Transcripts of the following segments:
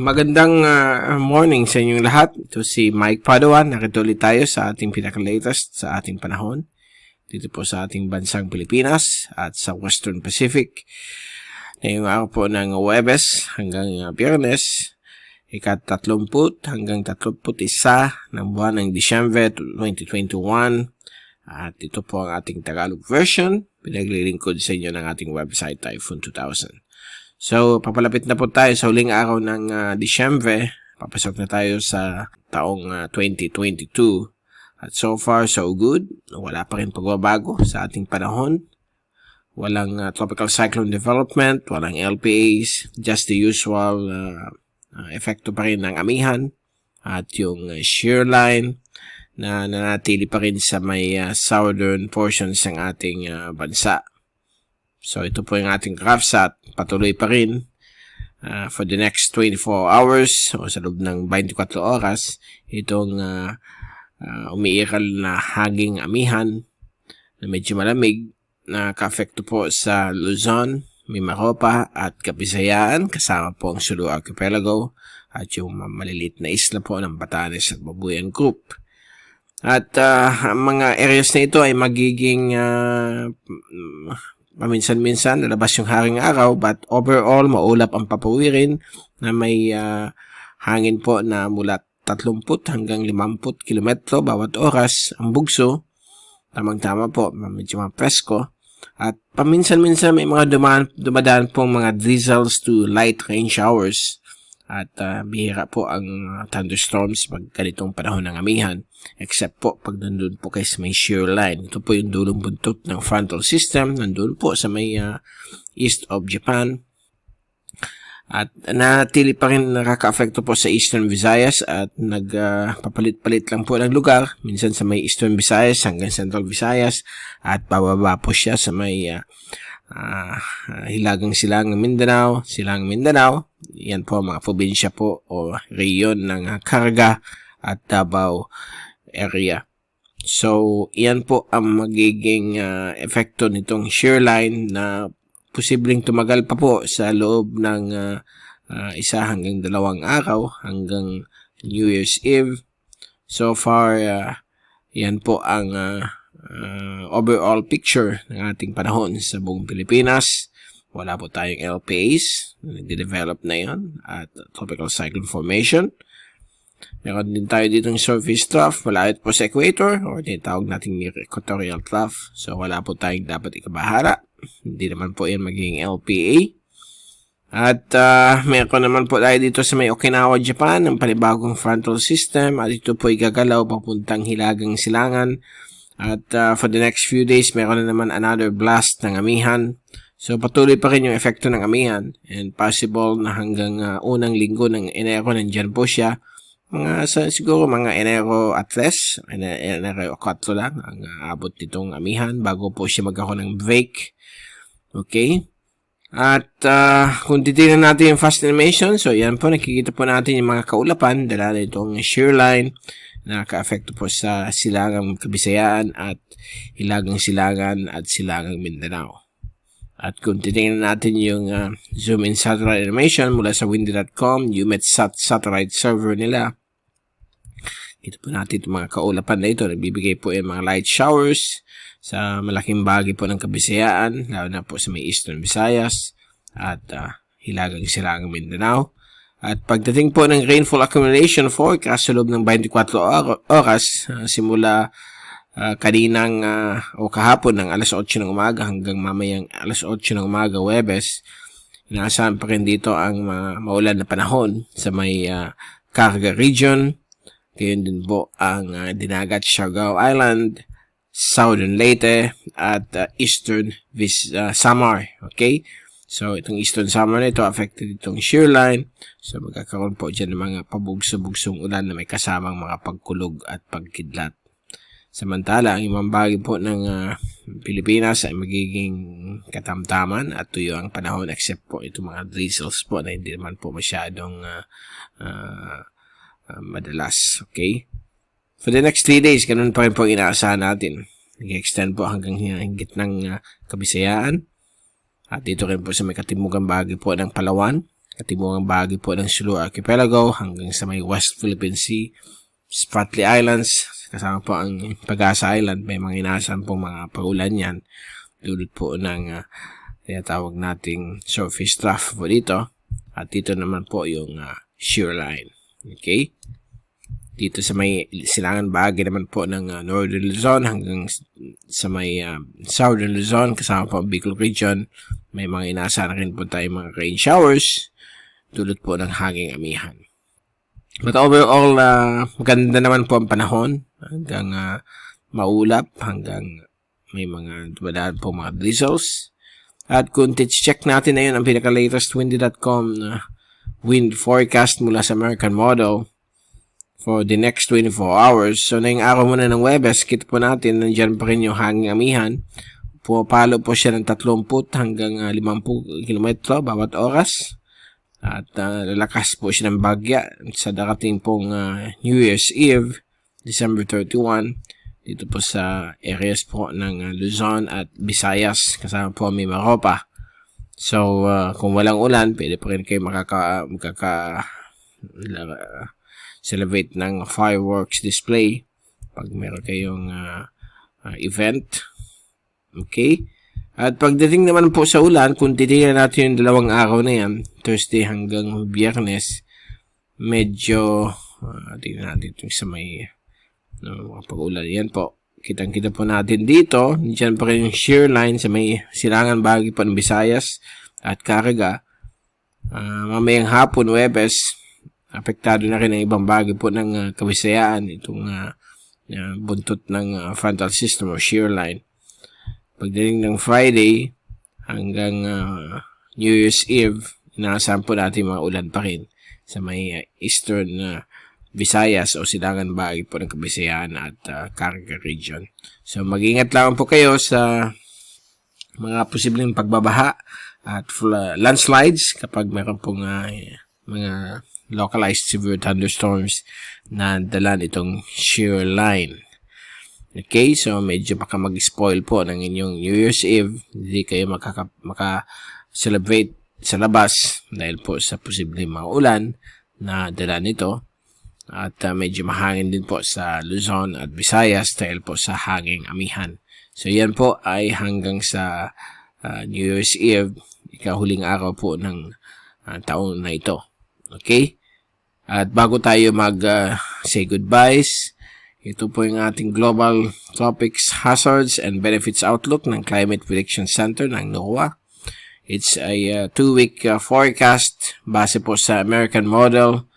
Magandang morning sa inyong lahat. Ito si Magpapa-Ulan. Nakituloy tayo sa ating pinaka-latest sa ating panahon. Dito po sa ating bansang Pilipinas at sa Western Pacific. Ngayong araw po ng Huwebes hanggang Biyernes, ika-30 hanggang 31 ng buwan ng Disyembre 2021. At ito po ang ating Tagalog version. Pinaglilingkod sa inyo ng ating website, Typhoon 2000. So, papalapit na po tayo sa huling araw ng Disyembre. Papasok na tayo sa taong 2022. At so far, so good. Wala pa rin pagbabago sa ating panahon. Walang tropical cyclone development, walang LPAs, just the usual epekto pa rin ng Amihan at yung Shear Line na nanatili pa rin sa may southern portions ng ating bansa. So, ito po yung ating GraphSat. Patuloy pa rin for the next 24 hours o sa loob ng 24 oras. Itong umiiral na haging amihan na medyo malamig na ka-affecto po sa Luzon, MiMaRoPa at Visayas, kasama po ang Sulu Archipelago at yung maliliit na isla po ng Batanes at Babuyan Group. At ang mga areas na ito ay magiging paminsan-minsan lalabas yung haring araw, but overall maulap ang papawirin na may hangin po na mula 30 hanggang 50 kilometro bawat oras ang bugso. Tamang-tama po, medyo mga presko. At paminsan-minsan may mga dumadaan pong mga drizzles to light rain showers. At bihira po ang thunderstorms pag ganitong panahon ng amihan. Except po pag nandun po kayo sa may shear line. Ito po yung dulong buntot ng frontal system. Nandun po sa may east of Japan. At natili pa rin nakaka-affecto po sa Eastern Visayas at nagpapalit-palit lang po ng lugar. Minsan sa may Eastern Visayas hanggang Central Visayas. At bababa po siya sa may hilagang silangang Mindanao. Yan po mga probinsya po o reyon ng Caraga at Davao area. So, yan po ang magiging epekto nitong shear line na posibleng tumagal pa po sa loob ng 1 hanggang 2 araw hanggang New Year's Eve. So far, yan po ang overall picture ng ating panahon sa buong Pilipinas. Wala po tayong LPAs, nag-develop na yon at tropical cyclone formation. Meron din tayo dito ng surface trough, malapit po sa equator, o tinatawag natin equatorial trough. So, wala po tayong dapat ikabahala. Hindi naman po yan magiging LPA. At meron naman po tayo dito sa may Okinawa, Japan, ng panibagong frontal system. At ito po igagalaw papuntang hilagang silangan. At for the next few days, meron na naman another blast ng amihan. So, patuloy pa rin yung epekto ng amihan. And possible na hanggang unang linggo ng Enero, nandyan po siya. Siguro mga Enero at 3, Enero 4 lang ang abot nitong amihan bago po siya magkakaroon ng break. Okay? At kung titignan natin yung fast animation, so yan po, nakikita po natin yung mga kaulapan dala na itong shear line na naka-affecto po sa silangang Kabisayaan at hilagang silangan at silangang Mindanao. At kung titingnan natin yung zoom in satellite animation mula sa windy.com, UMETSAT satellite server nila, ito po natin itong mga kaulapan na ito. Nagbibigay po yung mga light showers sa malaking bahagi po ng Kabisayaan, lalo na po sa may Eastern Visayas at hilagang silangang Mindanao. At pagdating po ng rainfall accumulation forecast sa loob ng 24 oras, simula kaninang o kahapon ng alas 8 ng umaga hanggang mamayang alas 8 ng umaga, Huwebes, inaasahan pa rin dito ang maulan na panahon sa may Caraga region. Gayon din po ang Dinagat Siargao Island, Southern Leyte, at Eastern Samar. Okay? So, itong Eastern Samar na ito, affected itong shear line. So, magkakaroon po dyan ng mga pabugso-bugsong ulan na may kasamang mga pagkulog at pagkidlat. Samantala, ang ibang bahagi po ng Pilipinas ay magiging katamtaman at tuyo ang panahon except po itong mga drizzles po na hindi naman po masyadong madalas. Okay? For the next 3 days, ganun pa rin po inaasahan natin. Nag-extend po hanggang hinggit ng Kabisayaan. At dito rin po sa may katimugang bahagi po ng Palawan, katimungang bahagi po ng Sulu Archipelago hanggang sa may West Philippine Sea, Spratly Islands, kasama po ang Pag-asa Island. May mga inaasahan po mga pag-ulan yan. Dulot po ng tinatawag nating surface trough po dito. At dito naman po yung shear line. Okay? Dito sa may silangan bahagi naman po ng Northern Luzon hanggang sa may Southern Luzon, kasama po ang Bicol region. May mga inaasahan rin po tayo mga rain showers, dulot po ng hanging amihan. But overall, maganda naman po ang panahon hanggang maulap, hanggang may mga dumadaan po mga drizzles. At kung check natin na yun ang pinaka-latest windy.com wind forecast mula sa American Model for the next 24 hours. So, na yung araw muna ng Webes, kita po natin, nandiyan pa rin yung hanging amihan. Pumapalo po siya ng 30 hanggang 50 km bawat oras. At lalakas po siya ng bagya sa darating pong New Year's Eve, December 31. Dito po sa areas po ng Luzon at Visayas, kasama po MiMaRoPa. So, kung walang ulan, pwede po rin kayo celebrate ng fireworks display pag meron kayong event. Okay? At pagdating naman po sa ulan, kung titignan natin yung dalawang araw na yan, Thursday hanggang Biyernes, medyo tingnan natin itong sa may mga pag-ulan. Yan po. Kitang-kita po natin dito. Diyan pa rin yung shear line sa may silangan bahagi po ng Visayas at Caraga. Mamayang hapon, Webes, apektado na rin ang ibang bahagi po ng Kabisayaan, itong buntot ng frontal system o shear line. Pagdating ng Friday hanggang New Year's Eve, inaasahan po natin mga ulan pa rin sa may Eastern Visayas o silangan bahagi po ng Kabisayaan at Caraga region. So mag-ingat lang po kayo sa mga posibleng pagbabaha at landslides kapag meron pong mga localized severe thunderstorms na dala nitong shear line. Okay, so medyo baka mag-spoil po ng inyong New Year's Eve. Hindi kayo maka-celebrate sa labas dahil po sa posibleng mga ulan na dala nito. At medyo mahangin din po sa Luzon at Visayas dahil po sa hanging amihan. So yan po ay hanggang sa New Year's Eve, ikahuling araw po ng taon na ito. Okay? At bago tayo say goodbyes, ito po yung ating Global Tropics Hazards and Benefits Outlook ng Climate Prediction Center ng NOAA. It's a 2-week forecast base po sa American Model.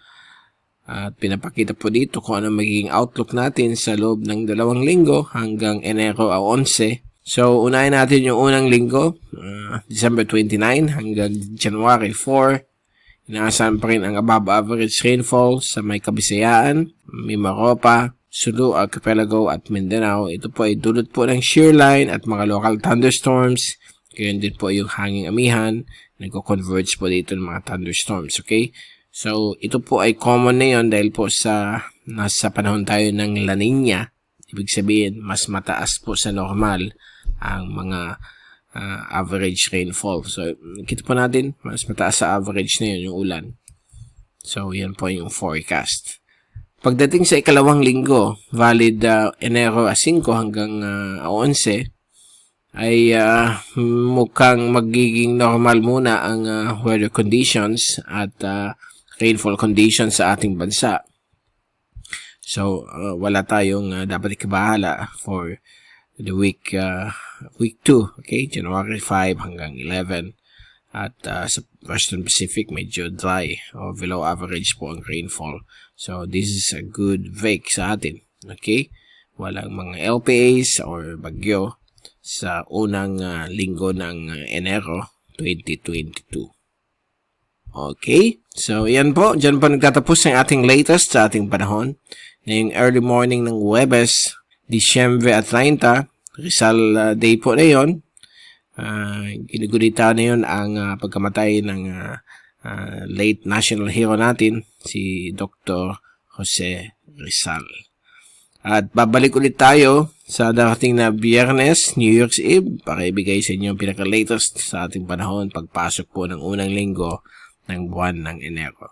At pinapakita po dito kung ano magiging outlook natin sa loob ng 2 linggo hanggang Enero 11. So, unahin natin yung unang linggo, December 29 hanggang January 4. Inaasahan pa rin ang above average rainfall sa may Kabisayaan, MiMaRoPa, Sulu Archipelago at Mindanao. Ito po ay dulot po ng shear line at mga local thunderstorms. Ganyan din po yung hanging amihan. Nagko-converge po dito ng mga thunderstorms. Okay? So, ito po ay common na yun dahil po nasa panahon tayo ng La Nina. Ibig sabihin, mas mataas po sa normal ang mga average rainfall. So, kita po natin, mas mataas sa average na yun yung ulan. So, yan po yung forecast. Pagdating sa ikalawang linggo, valid Enero 5 hanggang 11, ay mukhang magiging normal muna ang weather conditions at rainfall conditions sa ating bansa. So, wala tayong dapat ikabahala for the week 2, okay? January 5 hanggang 11. At sa Western Pacific, medyo dry o below average po ang rainfall. So, this is a good week sa atin, okay? Walang mga LPAs or bagyo sa unang linggo ng Enero 2022. Okay, so yan po. Diyan po nagtatapos ang ating latest sa ating panahon. Ngayong early morning ng Huwebes, Disyembre at 30, Rizal Day po na yun. Ginugulita na yun ang pagkamatay ng late national hero natin, si Dr. Jose Rizal. At babalik ulit tayo sa darating na Biyernes, New Year's Eve, para ibigay sa inyo ang pinaka-latest sa ating panahon pagpasok po ng unang linggo ng buwan ng Enero.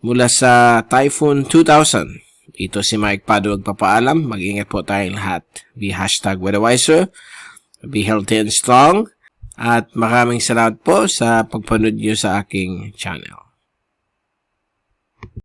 Mula sa Typhoon 2000, ito si Mike Padua magpapaalam. Mag-ingat po tayong lahat. Be #weatherwiser. Be healthy and strong. At maraming salamat po sa pagpanood nyo sa aking channel.